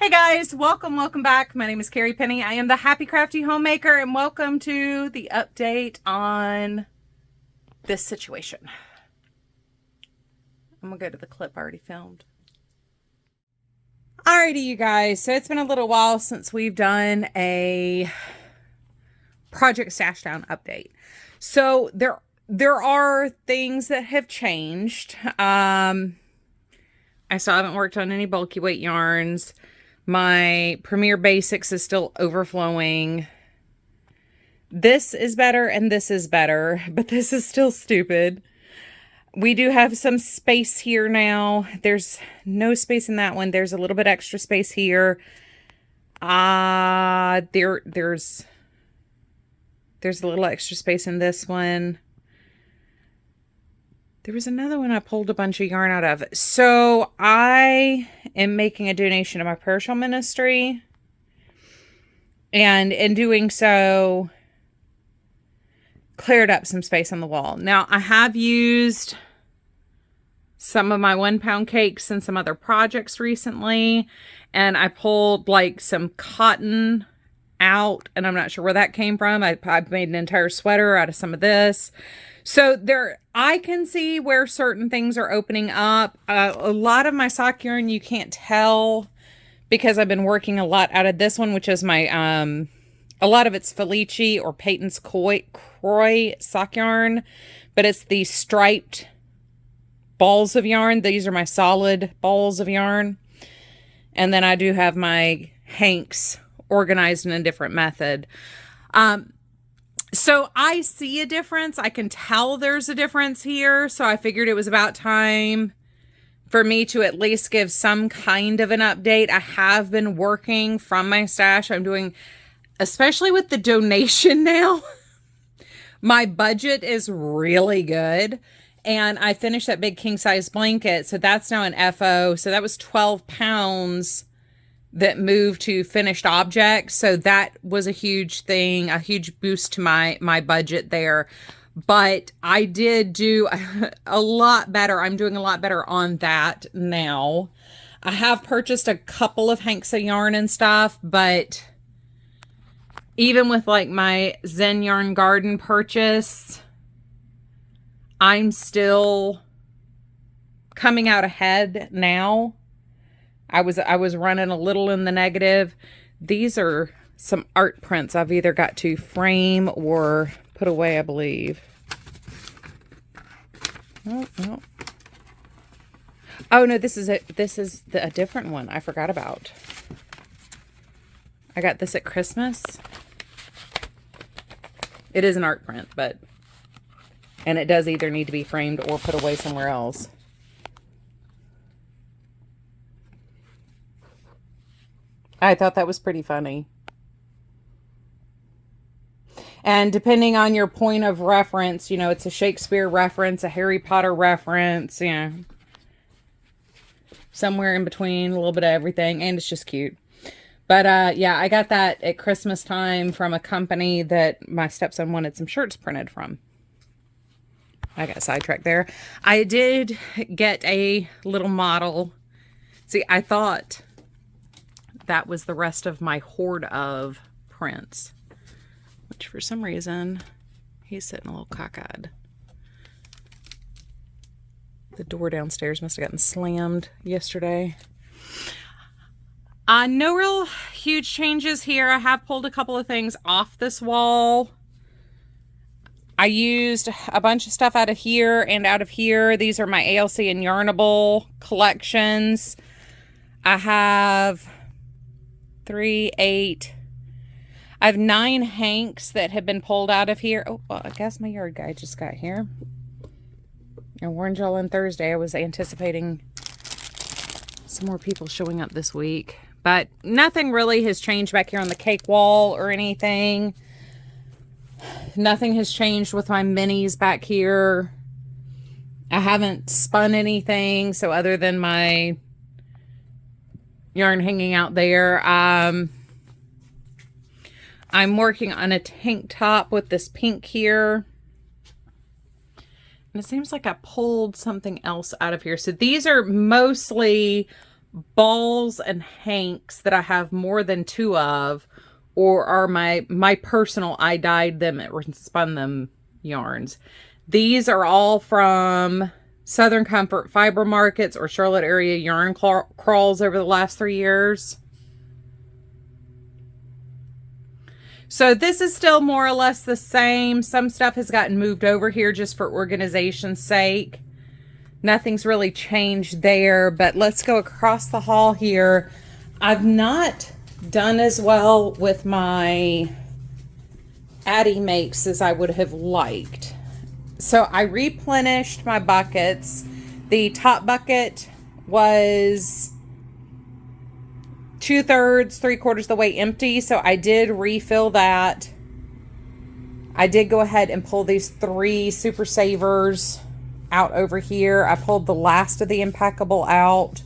Hey guys, welcome back. My name is Carrie Penny. I am the Happy Crafty Homemaker, and welcome to the update on this situation. I'm gonna go to the clip I already filmed. Alrighty, you guys. So it's been a little while since we've done a Project Stash Down update. So there are things that have changed. I still haven't worked on any bulky weight yarns. My Premier Basics is still overflowing. This is better and this is better, but this is still stupid. We do have some space here now. There's no space in that one. There's a little bit extra space here. There's a little extra space in this one. There was another one I pulled a bunch of yarn out of. So I am making a donation to my prayer shawl ministry. And in doing so, cleared up some space on the wall. Now, I have used some of my 1-pound cakes and some other projects recently. And I pulled like some cotton out. And I'm not sure where that came from. I made an entire sweater out of some of this. So I can see where certain things are opening up. A lot of my sock yarn you can't tell because I've been working a lot out of this one, which is my, a lot of it's Felici or Peyton's Croy sock yarn, but it's the striped balls of yarn. These are my solid balls of yarn. And then I do have my hanks organized in a different method. So I see a difference. I can tell there's a difference here. So I figured it was about time for me to at least give some kind of an update. I have been working from my stash. I'm doing, especially with the donation now, my budget is really good. And I finished that big king size blanket. So that's now an FO. So that was 12 pounds that moved to finished objects. So that was a huge thing, a huge boost to my budget there. But I did do a lot better. I'm doing a lot better on that now. I have purchased a couple of hanks of yarn and stuff, but even with like my Zen Yarn Garden purchase, I'm still coming out ahead now. I was running a little in the negative. These are some art prints I've either got to frame or put away, I believe. Oh no, this is a different one I forgot about. I got this at Christmas. It is an art print, and it does either need to be framed or put away somewhere else. I thought that was pretty funny. And depending on your point of reference, you know, it's a Shakespeare reference, a Harry Potter reference, you know, somewhere in between, a little bit of everything, and it's just cute. But yeah, I got that at Christmas time from a company that my stepson wanted some shirts printed from. I got sidetracked there. I did get a little model. See, I thought that was the rest of my hoard of prints, which for some reason he's sitting a little cockeyed. The door downstairs must have gotten slammed yesterday. No real huge changes here. I have pulled a couple of things off this wall. I used a bunch of stuff out of here and out of here. These are my ALC and Yarnable collections. I have 3, 8. I have 9 hanks that have been pulled out of here. Oh, well, I guess my yard guy just got here. I warned y'all on Thursday. I was anticipating some more people showing up this week. But nothing really has changed back here on the cake wall or anything. Nothing has changed with my minis back here. I haven't spun anything. So other than my yarn hanging out there, I'm working on a tank top with this pink here. And it seems like I pulled something else out of here. So these are mostly balls and hanks that I have more than 2 of, or are my personal I dyed them and spun them yarns. These are all from Southern Comfort Fiber Markets or Charlotte area yarn crawls over the last 3 years. So this is still more or less the same. Some stuff has gotten moved over here just for organization's sake. Nothing's really changed there, but let's go across the hall here. I've not done as well with my Addy makes as I would have liked. So I replenished my buckets. The top bucket was 2/3, 3/4 the way empty. So I did refill that. I did go ahead and pull these 3 Super Savers out over here. I pulled the last of the Impeccable out.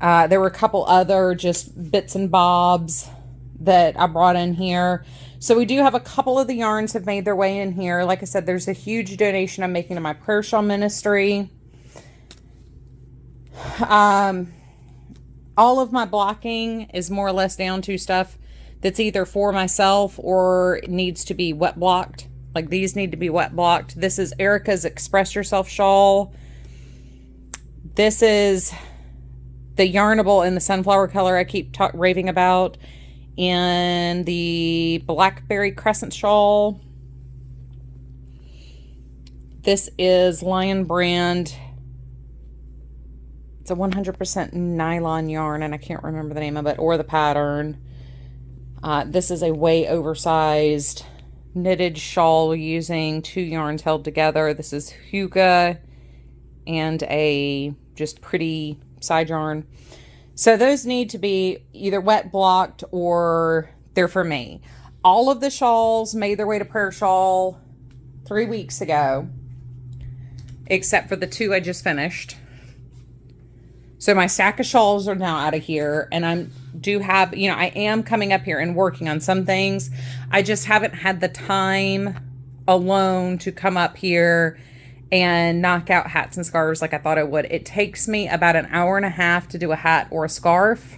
There were a couple other just bits and bobs that I brought in here. So we do have a couple of the yarns have made their way in here. Like I said, there's a huge donation I'm making to my prayer shawl ministry. All of my blocking is more or less down to stuff that's either for myself or needs to be wet blocked. Like these need to be wet blocked. This is Erica's Express Yourself shawl. This is the Yarnable in the sunflower color I keep raving about. And the Blackberry Crescent shawl. This is Lion Brand. It's a 100% nylon yarn, and I can't remember the name of it or the pattern. This is a way oversized knitted shawl using 2 yarns held together. This is Huga and a just pretty side yarn. So those need to be either wet blocked or they're for me. All of the shawls made their way to Prayer Shawl 3 weeks ago, except for the 2 I just finished. So my stack of shawls are now out of here, and I am coming up here and working on some things. I just haven't had the time alone to come up here and knock out hats and scarves like I thought I would. It takes me about an hour and a half to do a hat or a scarf.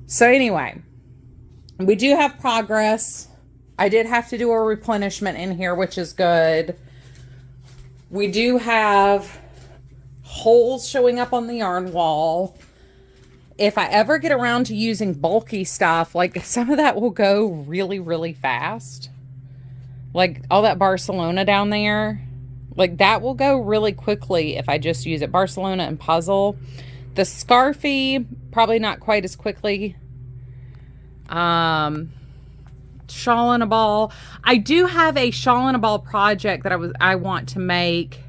So anyway, we do have progress. I did have to do a replenishment in here, which is good. We do have holes showing up on the yarn wall. If I ever get around to using bulky stuff, like some of that will go really, really fast. Like all that Barcelona down there, like that will go really quickly if I just use it. Barcelona and Puzzle. The Scarfy, probably not quite as quickly. Shawl in a Ball. I do have a Shawl in a Ball project that I want to make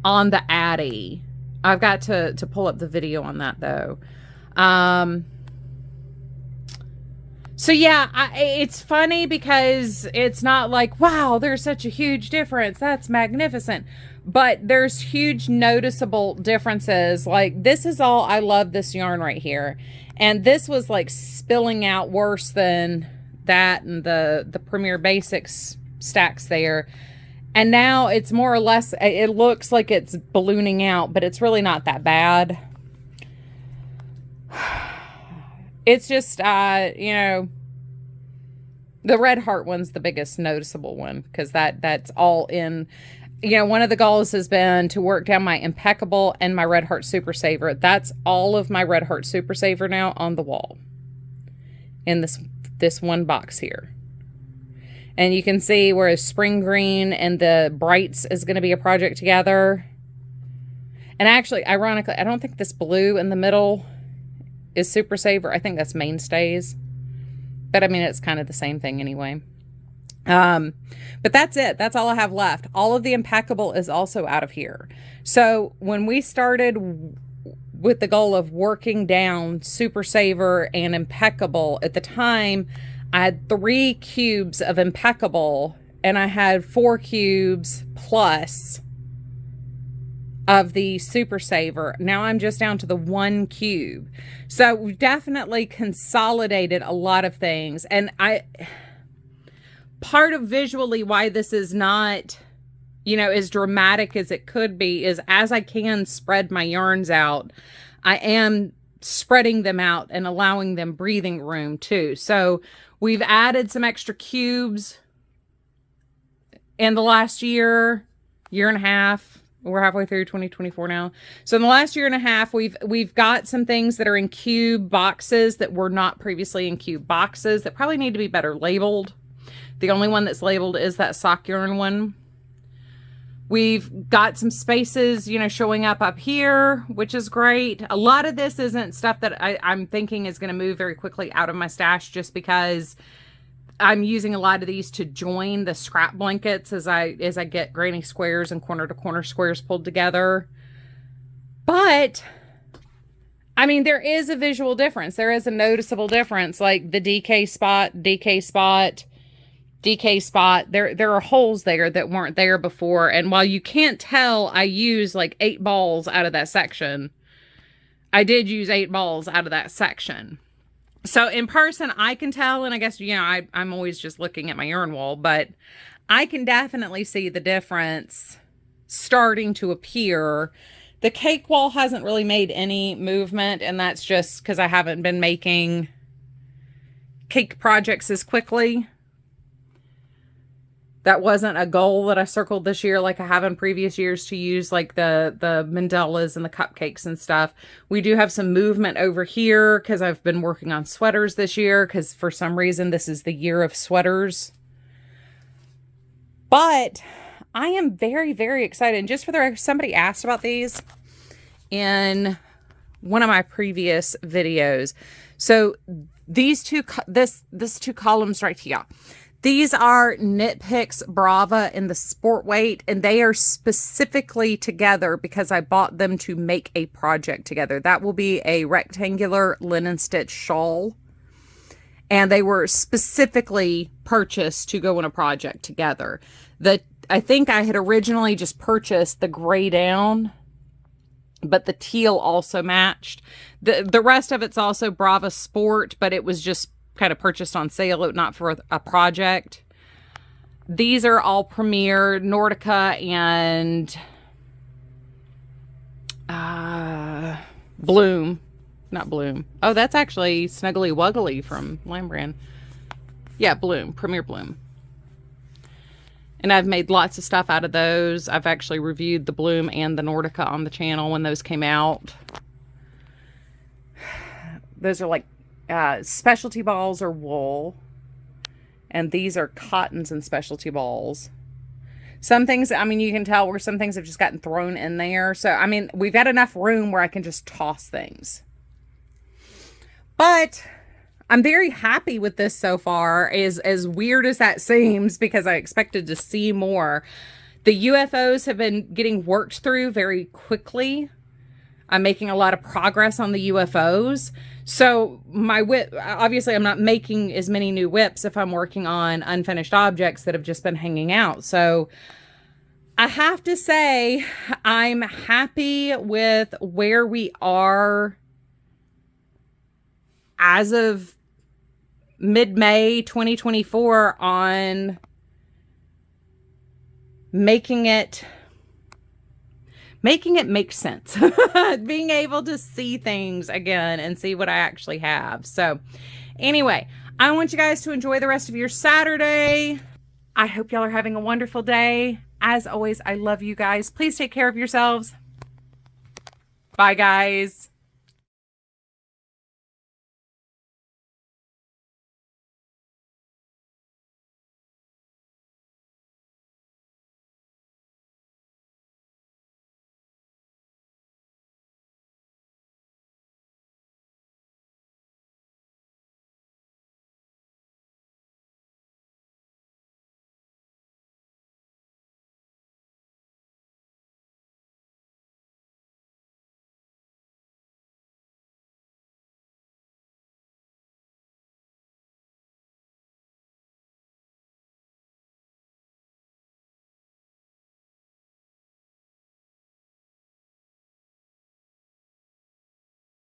on the Addy. I've got to pull up the video on that though. So yeah, it's funny because it's not like, wow, there's such a huge difference. That's magnificent. But there's huge noticeable differences. Like this is all, I love this yarn right here. And this was like spilling out worse than that and the Premier Basics stacks there. And now it's more or less, it looks like it's ballooning out, but it's really not that bad. It's just, the Red Heart one's the biggest noticeable one because that's all in, one of the goals has been to work down my Impeccable and my Red Heart Super Saver. That's all of my Red Heart Super Saver now on the wall in this one box here. And you can see where Spring Green and the Brights is going to be a project together. And actually, ironically, I don't think this blue in the middle is Super Saver. I think that's Mainstays. But I mean, it's kind of the same thing anyway. But that's it. That's all I have left. All of the Impeccable is also out of here. So when we started with the goal of working down Super Saver and Impeccable, at the time, I had 3 cubes of Impeccable and I had 4 cubes plus of the Super Saver. Now I'm just down to the 1 cube. So we've definitely consolidated a lot of things. And part of visually why this is not, you know, as dramatic as it could be, is as I can spread my yarns out, I am spreading them out and allowing them breathing room too. So we've added some extra cubes in the last year and a half. We're halfway through 2024 now. So in the last year and a half, we've got some things that are in cube boxes that were not previously in cube boxes that probably need to be better labeled. The only one that's labeled is that sock yarn one. We've got some spaces, you know, showing up here, which is great. A lot of this isn't stuff that I'm thinking is going to move very quickly out of my stash, just because I'm using a lot of these to join the scrap blankets as I get granny squares and corner to corner squares pulled together. But I mean, there is a visual difference. There is a noticeable difference, like the DK spot, DK spot, DK spot. There are holes there that weren't there before. And while you can't tell, I use like 8 balls out of that section. I did use 8 balls out of that section. So in person, I can tell, and I guess, you know, I'm always just looking at my yarn wall, but I can definitely see the difference starting to appear. The cake wall hasn't really made any movement, and that's just because I haven't been making cake projects as quickly. That wasn't a goal that I circled this year like I have in previous years, to use like the mandalas and the cupcakes and stuff. We do have some movement over here because I've been working on sweaters this year, because for some reason this is the year of sweaters. But I am very, very excited. And just for the record, somebody asked about these in one of my previous videos. So these two, this two columns right here, these are Knit Picks Brava in the sport weight, and they are specifically together because I bought them to make a project together. That will be a rectangular linen stitch shawl, and they were specifically purchased to go in a project together. I think I had originally just purchased the gray down, but the teal also matched. The rest of it's also Brava Sport, but it was just kind of purchased on sale, not for a project. These are all Premier, Nordica, and Bloom. Not Bloom. Oh, that's actually Snuggly Wuggly from Lamb Brand. Yeah, Bloom. Premier Bloom. And I've made lots of stuff out of those. I've actually reviewed the Bloom and the Nordica on the channel when those came out. Those are like specialty balls or wool, and these are cottons and specialty balls. Some things, I mean, you can tell where some things have just gotten thrown in there. So, I mean, we've got enough room where I can just toss things. But I'm very happy with this so far, as weird as that seems, because I expected to see more. The UFOs have been getting worked through very quickly. I'm making a lot of progress on the UFOs. So my WIP, obviously I'm not making as many new WIPs if I'm working on unfinished objects that have just been hanging out. So I have to say I'm happy with where we are as of mid-May 2024 on making it make sense. Being able to see things again and see what I actually have. So anyway, I want you guys to enjoy the rest of your Saturday. I hope y'all are having a wonderful day. As always, I love you guys. Please take care of yourselves. Bye, guys.